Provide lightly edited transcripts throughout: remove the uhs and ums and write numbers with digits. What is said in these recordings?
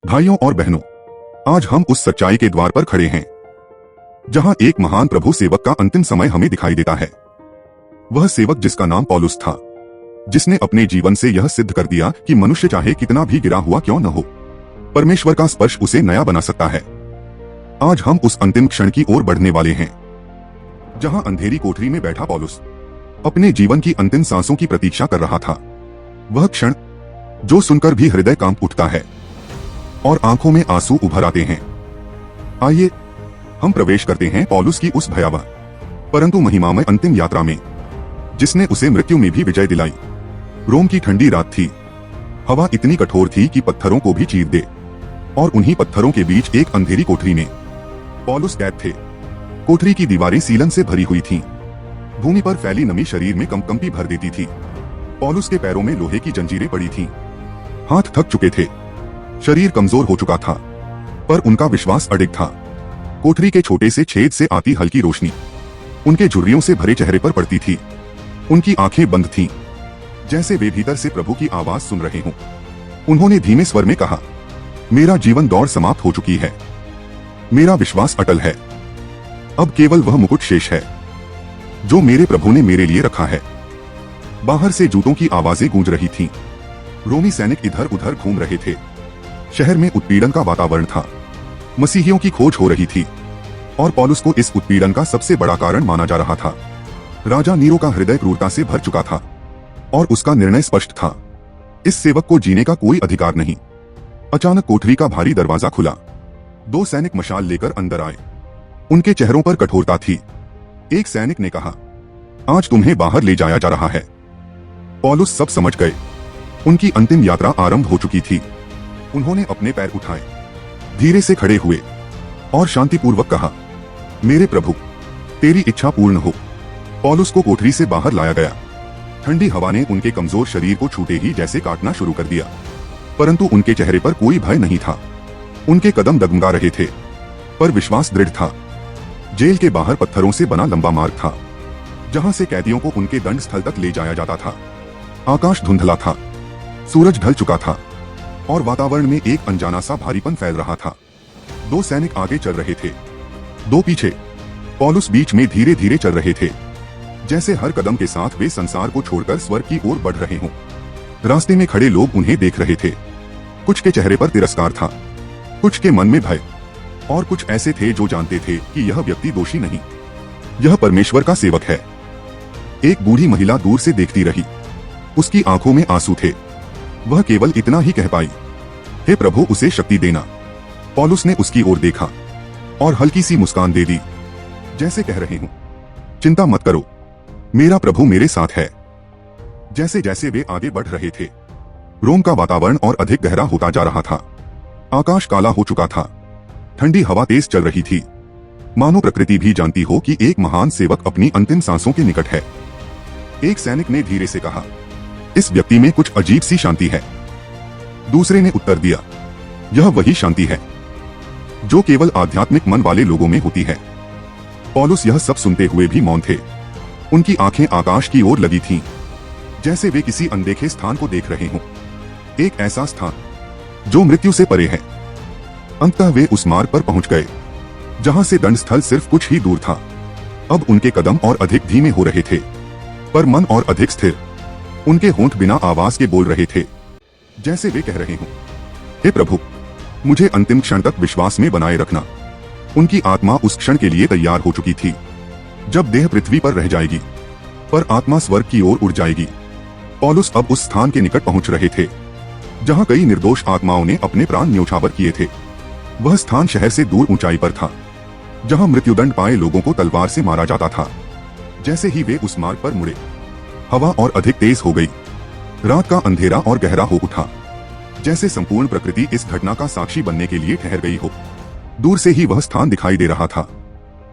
भाइयों और बहनों, आज हम उस सच्चाई के द्वार पर खड़े हैं जहां एक महान प्रभु सेवक का अंतिम समय हमें दिखाई देता है। वह सेवक जिसका नाम पौलुस था, जिसने अपने जीवन से यह सिद्ध कर दिया कि मनुष्य चाहे कितना भी गिरा हुआ क्यों न हो, परमेश्वर का स्पर्श उसे नया बना सकता है। आज हम उस अंतिम क्षण की ओर बढ़ने वाले हैं जहां अंधेरी कोठरी में बैठा पौलुस अपने जीवन की अंतिम सांसों की प्रतीक्षा कर रहा था। वह क्षण जो सुनकर भी हृदय कांप उठता है और आंखों में आंसू उभर आते हैं। आइए हम प्रवेश करते हैं पौलुस की उस भयावह परंतु महिमामय अंतिम यात्रा में, जिसने उसे मृत्यु में भी विजय दिलाई। रोम की ठंडी रात थी। हवा इतनी कठोर थी कि पत्थरों को भी चीर दे, और उन्हीं पत्थरों के बीच एक अंधेरी कोठरी में पौलुस कैद थे। कोठरी की दीवारें सीलन से भरी हुई थीं। भूमि पर फैली नमी शरीर में कंपकंपी भर देती थी। पौलुस के पैरों में लोहे की जंजीरें पड़ी थीं। हाथ थक चुके थे, शरीर कमजोर हो चुका था, पर उनका विश्वास अडिग था। कोठरी के छोटे से छेद से आती हल्की रोशनी उनके झुर्रियों से भरे चेहरे पर पड़ती थी। उनकी आंखें बंद थीं, जैसे वे भीतर से प्रभु की आवाज सुन रहे हों। उन्होंने धीमे स्वर में कहा, मेरा जीवन दौड़ समाप्त हो चुकी है। मेरा विश्वास अटल है। अब केवल वह मुकुट शेष है जो मेरे प्रभु ने मेरे लिए रखा है। बाहर से जूतों की आवाजें गूंज रही थीं। रोमी सैनिक इधर उधर घूम रहे थे। शहर में उत्पीड़न का वातावरण था। मसीहियों की खोज हो रही थी, और पौलुस को इस उत्पीड़न का सबसे बड़ा कारण माना जा रहा था। राजा नीरो का हृदय क्रूरता से भर चुका था, और उसका निर्णय स्पष्ट था, इस सेवक को जीने का कोई अधिकार नहीं। अचानक कोठरी का भारी दरवाजा खुला। 2 सैनिक मशाल लेकर अंदर आए। उनके चेहरों पर कठोरता थी। एक सैनिक ने कहा, आज तुम्हें बाहर ले जाया जा रहा है। पौलुस सब समझ गए। उनकी अंतिम यात्रा आरंभ हो चुकी थी। उन्होंने अपने पैर उठाए, धीरे से खड़े हुए और शांतिपूर्वक कहा, मेरे प्रभु, तेरी इच्छा पूर्ण हो। पौलुस को कोठरी से बाहर लाया गया। ठंडी हवा ने उनके कमजोर शरीर को छूते ही जैसे काटना शुरू कर दिया, परंतु उनके चेहरे पर कोई भय नहीं था। उनके कदम डगमगा रहे थे, पर विश्वास दृढ़ था। जेल के बाहर पत्थरों से बना लंबा मार्ग था, जहां से कैदियों को उनके दंड स्थल तक ले जाया जाता था। आकाश धुंधला था, सूरज ढल चुका था, और वातावरण में एक अनजाना सा भारीपन फैल रहा था। 2 सैनिक आगे चल रहे थे, 2 पीछे। पौलुस बीच में धीरे धीरे चल रहे थे, जैसे हर कदम के साथ वे संसार को छोड़कर स्वर्ग की ओर बढ़ रहे हों। रास्ते में खड़े लोग उन्हें देख रहे थे। कुछ के चेहरे पर तिरस्कार था, कुछ के मन में भय, और कुछ ऐसे थे जो जानते थे कि यह व्यक्ति दोषी नहीं, यह परमेश्वर का सेवक है। एक बूढ़ी महिला दूर से देखती रही। उसकी आंखों में आंसू थे। वह केवल इतना ही कह पाई, हे प्रभु, उसे शक्ति देना। पौलुस ने उसकी ओर देखा और हल्की सी मुस्कान दे दी, जैसे कह रहे हूं, चिंता मत करो, मेरा प्रभु मेरे साथ है। जैसे जैसे वे आगे बढ़ रहे थे, रोम का वातावरण और अधिक गहरा होता जा रहा था। आकाश काला हो चुका था। ठंडी हवा तेज चल रही थी, मानो प्रकृति भी जानती हो कि एक महान सेवक अपनी अंतिम सांसों के निकट है। एक सैनिक ने धीरे से कहा, इस व्यक्ति में कुछ अजीब सी शांति है। दूसरे ने उत्तर दिया, यह वही शांति है जो केवल आध्यात्मिक मन वाले लोगों में होती है। पौलुस यह सब सुनते हुए भी मौन थे। उनकी आंखें आकाश की ओर लगी थीं, जैसे वे किसी अनदेखे स्थान को देख रहे हों, एक ऐसा स्थान जो मृत्यु से परे है। अंततः वे उस मार्ग पर पहुंच गए जहां से दंड स्थल सिर्फ कुछ ही दूर था। अब उनके कदम और अधिक धीमे हो रहे थे, पर मन और अधिक स्थिर। उनके होंठ बिना आवाज के बोल रहे थे, जैसे वे कह रहे हों, हे प्रभु, मुझे अंतिम क्षण तक विश्वास में बनाए रखना। उनकी आत्मा उस क्षण के लिए तैयार हो चुकी थी, जब देह पृथ्वी पर रह जाएगी, पर आत्मा स्वर्ग की ओर उड़ जाएगी। पौलुस अब उस स्थान के निकट पहुंच रहे थे जहां कई निर्दोष आत्माओं ने अपने प्राण न्योछावर किए थे। वह स्थान शहर से दूर ऊंचाई पर था, जहां मृत्युदंड पाए लोगों को तलवार से मारा जाता था। जैसे ही वे उस मार्ग पर मुड़े, हवा और अधिक तेज हो गई। रात का अंधेरा और गहरा हो उठा, जैसे संपूर्ण प्रकृति इस घटना का साक्षी बनने के लिए ठहर गई हो। दूर से ही वह स्थान दिखाई दे रहा था।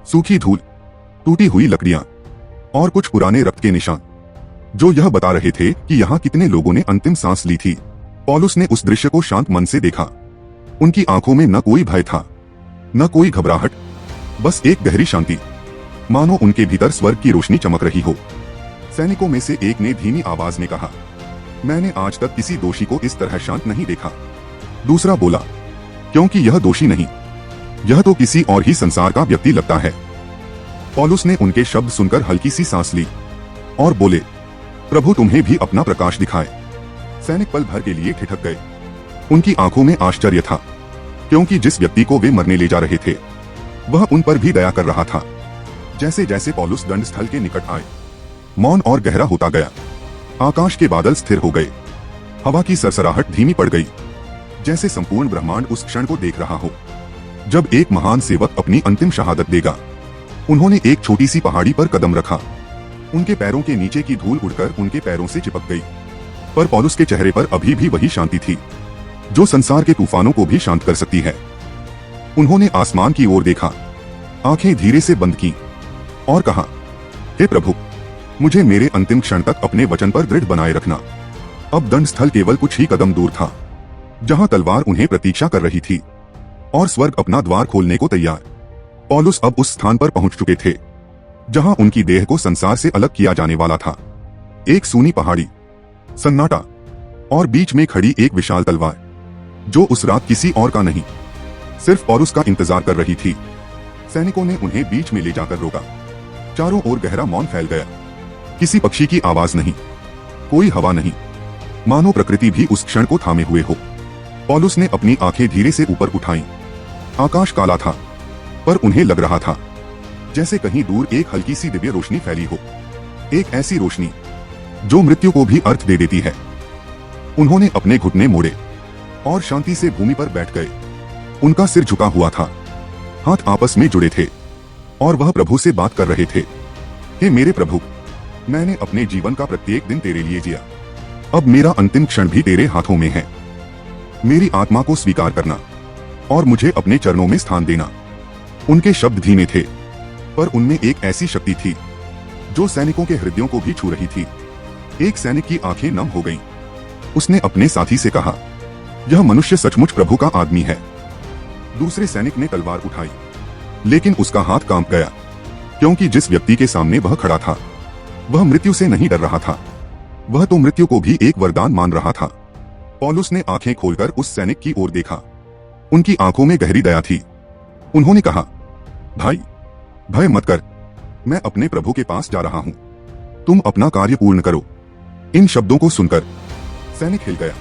सूखी धूल, टूटी हुई लकड़ियां और कुछ पुराने रक्त के निशान, जो यह बता रहे थे कि यहाँ कितने लोगों ने अंतिम सांस ली थी। पौलुस ने उस दृश्य को शांत मन से देखा। उनकी आंखों में न कोई भय था, न कोई घबराहट, बस एक गहरी शांति, मानो उनके भीतर स्वर्ग की रोशनी चमक रही हो। सैनिकों में से एक ने धीमी आवाज में कहा, मैंने आज तक किसी दोषी को इस तरह शांत नहीं देखा। दूसरा बोला, क्योंकि यह दोषी नहीं, यह तो किसी और ही संसार का व्यक्ति लगता है। पौलुस ने उनके शब्द सुनकर हल्की सी सांस ली और बोले, प्रभु तुम्हें भी अपना प्रकाश दिखाए। सैनिक पल भर के लिए ठिठक गए। उनकी आंखों में आश्चर्य था, क्योंकि जिस व्यक्ति को वे मरने ले जा रहे थे वह उन पर भी दया कर रहा था। जैसे जैसे पौलुस दंड स्थल के निकट आए, मौन और गहरा होता गया। आकाश के बादल स्थिर हो गए, हवा की सरसराहट धीमी पड़ गई, जैसे संपूर्ण ब्रह्मांड उस क्षण को देख रहा हो जब एक महान सेवक अपनी अंतिम शहादत देगा। उन्होंने एक छोटी सी पहाड़ी पर कदम रखा। उनके पैरों के नीचे की धूल उड़कर उनके पैरों से चिपक गई, पर पौलुस के चेहरे पर अभी भी वही शांति थी जो संसार के तूफानों को भी शांत कर सकती है। उन्होंने आसमान की ओर देखा, आंखें धीरे से बंद की और कहा, हे प्रभु, मुझे मेरे अंतिम क्षण तक अपने वचन पर दृढ़ बनाए रखना। अब दंड स्थल केवल कुछ ही कदम दूर था, जहां तलवार उन्हें प्रतीक्षा कर रही थी और स्वर्ग अपना द्वार खोलने को तैयार। पौलुस अब उस स्थान पर पहुंच चुके थे जहां उनकी देह को संसार से अलग किया जाने वाला था। एक सूनी पहाड़ी, सन्नाटा और बीच में खड़ी एक विशाल तलवार जो उस रात किसी और का नहीं, सिर्फ पौलुस का इंतजार कर रही थी। सैनिकों ने उन्हें बीच में ले जाकर रोका। चारों ओर गहरा मौन फैल गया। किसी पक्षी की आवाज नहीं, कोई हवा नहीं, मानो प्रकृति भी उस क्षण को थामे हुए हो। पौलुस ने अपनी आंखें धीरे से ऊपर उठाईं। आकाश काला था, पर उन्हें लग रहा था जैसे कहीं दूर एक हल्की सी दिव्य रोशनी फैली हो, एक ऐसी रोशनी जो मृत्यु को भी अर्थ दे देती है। उन्होंने अपने घुटने मोड़े और शांति से भूमि पर बैठ गए। उनका सिर झुका हुआ था, हाथ आपस में जुड़े थे और वह प्रभु से बात कर रहे थे। हे मेरे प्रभु, मैंने अपने जीवन का प्रत्येक दिन तेरे लिए जिया। अब मेरा अंतिम क्षण भी तेरे हाथों में है। मेरी आत्मा को स्वीकार करना और मुझे अपने चरणों में स्थान देना। उनके शब्द धीमे थे, पर उनमें एक ऐसी शक्ति थी जो सैनिकों के हृदयों को भी छू रही थी। एक सैनिक की आंखें नम हो गईं। उसने अपने साथी से कहा, यह मनुष्य सचमुच प्रभु का आदमी है। दूसरे सैनिक ने तलवार उठाई, लेकिन उसका हाथ कांप गया, क्योंकि जिस व्यक्ति के सामने वह खड़ा था वह मृत्यु से नहीं डर रहा था, वह तो मृत्यु को भी एक वरदान मान रहा था। पौलुस ने आंखें खोलकर उस सैनिक की ओर देखा। उनकी आंखों में गहरी दया थी। उन्होंने कहा, भाई, भय मत कर, मैं अपने प्रभु के पास जा रहा हूं, तुम अपना कार्य पूर्ण करो। इन शब्दों को सुनकर सैनिक हिल गया।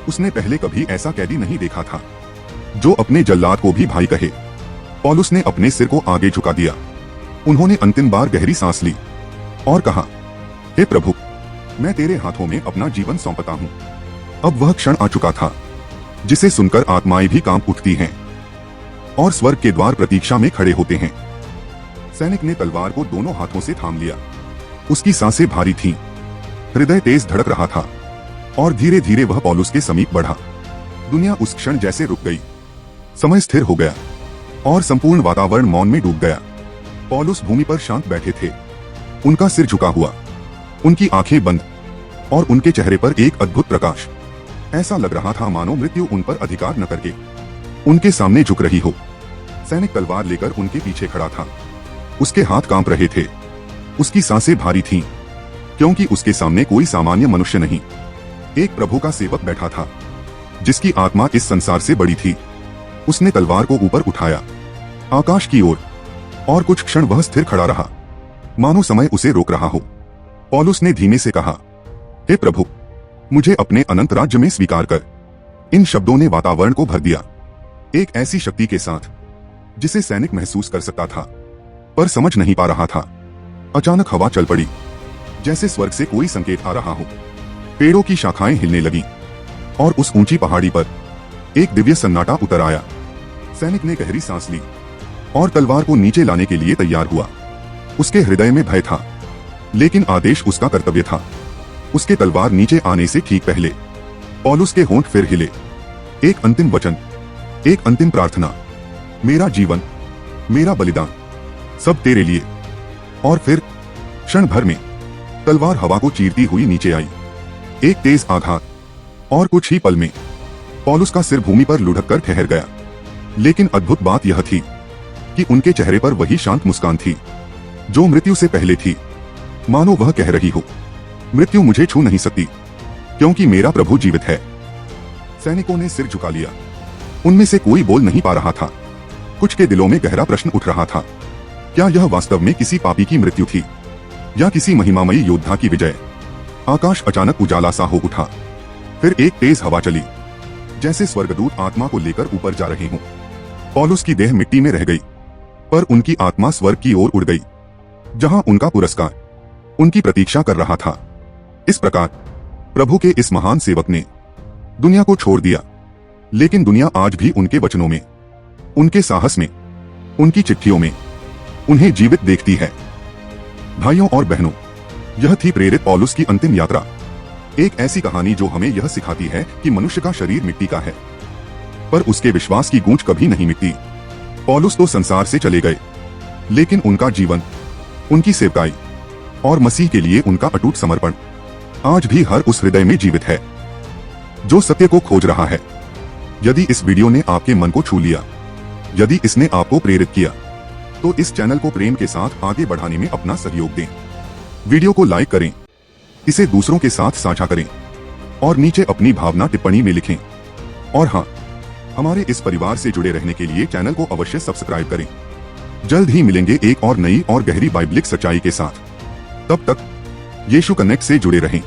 उसने पहले कभी ऐसा कैदी नहीं देखा था जो अपने जल्लाद को भी भाई कहे। पौलुस ने अपने सिर को आगे झुका दिया। उन्होंने अंतिम बार गहरी सांस ली और कहा, हे प्रभु, मैं तेरे हाथों में अपना जीवन सौंपता हूं। अब वह क्षण आ चुका था जिसे सुनकर आत्माएं भी कांप उठती हैं और स्वर्ग के द्वार प्रतीक्षा में खड़े होते हैं। सैनिक ने तलवार को दोनों हाथों से थाम लिया। उसकी सांसें भारी थीं, हृदय तेज धड़क रहा था और धीरे धीरे वह पौलुस के समीप बढ़ा। दुनिया उस क्षण जैसे रुक गई। समय स्थिर हो गया और संपूर्ण वातावरण मौन में डूब गया। पौलुस भूमि पर शांत बैठे थे, उनका सिर झुका हुआ, उनकी आंखें बंद और उनके चेहरे पर एक अद्भुत प्रकाश। ऐसा लग रहा था मानो मृत्यु उन पर अधिकार न करके उनके सामने झुक रही हो। सैनिक तलवार लेकर उनके पीछे खड़ा था। उसके हाथ कांप रहे थे, उसकी सांसें भारी थीं, क्योंकि उसके सामने कोई सामान्य मनुष्य नहीं, एक प्रभु का सेवक बैठा था जिसकी आत्मा इस संसार से बड़ी थी। उसने तलवार को ऊपर उठाया, आकाश की ओर, और कुछ क्षण वह स्थिर खड़ा रहा, मानो समय उसे रोक रहा हो। पौलुस ने धीमे से कहा, हे प्रभु, मुझे अपने अनंत राज्य में स्वीकार कर। इन शब्दों ने वातावरण को भर दिया, एक ऐसी शक्ति के साथ जिसे सैनिक महसूस कर सकता था पर समझ नहीं पा रहा था। अचानक हवा चल पड़ी, जैसे स्वर्ग से कोई संकेत आ रहा हो। पेड़ों की शाखाएं हिलने लगी और उस ऊंची पहाड़ी पर एक दिव्य सन्नाटा उतर आया। सैनिक ने गहरी सांस ली और तलवार को नीचे लाने के लिए तैयार हुआ। उसके हृदय में भय था, लेकिन आदेश उसका कर्तव्य था। उसके तलवार नीचे आने से ठीक पहले पौलुस के होंठ फिर हिले। एक अंतिम वचन, एक अंतिम प्रार्थना, मेरा जीवन, मेरा बलिदान, सब तेरे लिए। और फिर क्षण भर में तलवार हवा को चीरती हुई नीचे आई। एक तेज आघात और कुछ ही पल में पौलुस का सिर भूमि पर लुढ़क कर ठहर गया। लेकिन अद्भुत बात यह थी कि उनके चेहरे पर वही शांत मुस्कान थी जो मृत्यु से पहले थी, मानो वह कह रही हो, मृत्यु मुझे छू नहीं सकती, क्योंकि मेरा प्रभु जीवित है। सैनिकों ने सिर झुका लिया, उनमें से कोई बोल नहीं पा रहा था। कुछ के दिलों में गहरा प्रश्न उठ रहा था, क्या यह वास्तव में किसी पापी की मृत्यु थी या किसी महिमामयी योद्धा की विजय? आकाश अचानक उजाला सा हो उठा। फिर एक तेज हवा चली, जैसे स्वर्गदूत आत्मा को लेकर ऊपर जा रहे हों। पौलुस की देह मिट्टी में रह गई, पर उनकी आत्मा स्वर्ग की ओर उड़ गई, जहां उनका पुरस्कार उनकी प्रतीक्षा कर रहा था। इस प्रकार प्रभु के इस महान सेवक ने दुनिया को छोड़ दिया, लेकिन दुनिया आज भी उनके वचनों में, उनके साहस में, उनकी चिट्ठियों में उन्हें जीवित देखती है। भाइयों और बहनों, यह थी प्रेरित पौलुस की अंतिम यात्रा। एक ऐसी कहानी जो हमें यह सिखाती है कि मनुष्य का शरीर मिट्टी का है, पर उसके विश्वास की गूंज कभी नहीं मिटती। पौलुस तो संसार से चले गए, लेकिन उनका जीवन, उनकी सेवकाई और मसीह के लिए उनका अटूट समर्पण आज भी हर उस हृदय में जीवित है जो सत्य को खोज रहा है। यदि इस वीडियो ने आपके मन को छू लिया, यदि इसने आपको प्रेरित किया, तो इस चैनल को प्रेम के साथ आगे बढ़ाने में अपना सहयोग दें। वीडियो को लाइक करें, इसे दूसरों के साथ साझा करें और नीचे अपनी भावना टिप्पणी में लिखें। और हाँ, हमारे इस परिवार से जुड़े रहने के लिए चैनल को अवश्य सब्सक्राइब करें। जल्द ही मिलेंगे एक और नई और गहरी बाइबलिक सच्चाई के साथ। तब तक यीशु कनेक्ट से जुड़े रहें।